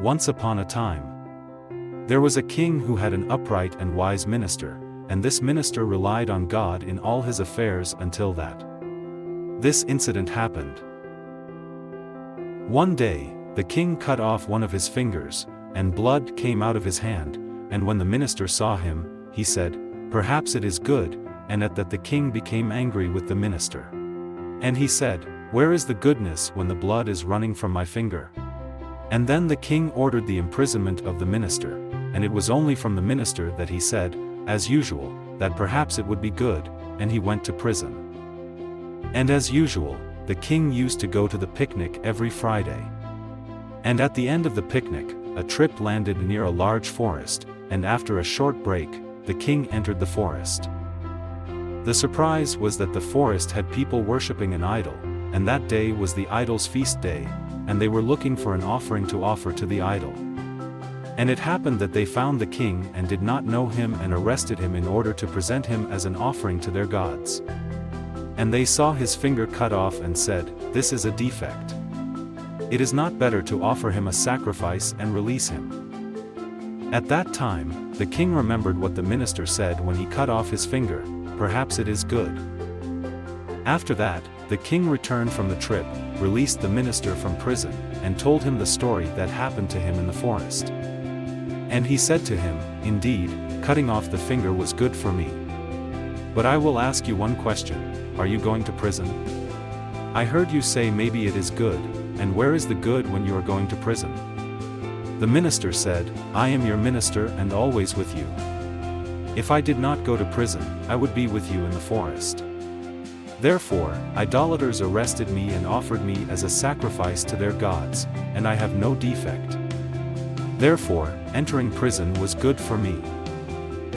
Once upon a time, there was a king who had an upright and wise minister, and this minister relied on God in all his affairs until that this incident happened. One day, the king cut off one of his fingers, and blood came out of his hand, and when the minister saw him, he said, "Perhaps it is good," and at that the king became angry with the minister. And he said, "Where is the goodness when the blood is running from my finger?" And then the king ordered the imprisonment of the minister, and it was only from the minister that he said, as usual, that perhaps it would be good, and he went to prison. And as usual, the king used to go to the picnic every Friday. And at the end of the picnic, a trip landed near a large forest, and after a short break, the king entered the forest. The surprise was that the forest had people worshipping an idol, and that day was the idol's feast day, and they were looking for an offering to offer to the idol. And it happened that they found the king and did not know him and arrested him in order to present him as an offering to their gods. And they saw his finger cut off and said, "This is a defect. It is not better to offer him a sacrifice and release him." At that time, the king remembered what the minister said when he cut off his finger, "Perhaps it is good." After that, the king returned from the trip, released the minister from prison, and told him the story that happened to him in the forest. And he said to him, "Indeed, cutting off the finger was good for me. But I will ask you one question, are you going to prison? I heard you say maybe it is good, and where is the good when you are going to prison?" The minister said, "I am your minister and always with you. If I did not go to prison, I would be with you in the forest. Therefore, idolaters arrested me and offered me as a sacrifice to their gods, and I have no defect. Therefore, entering prison was good for me."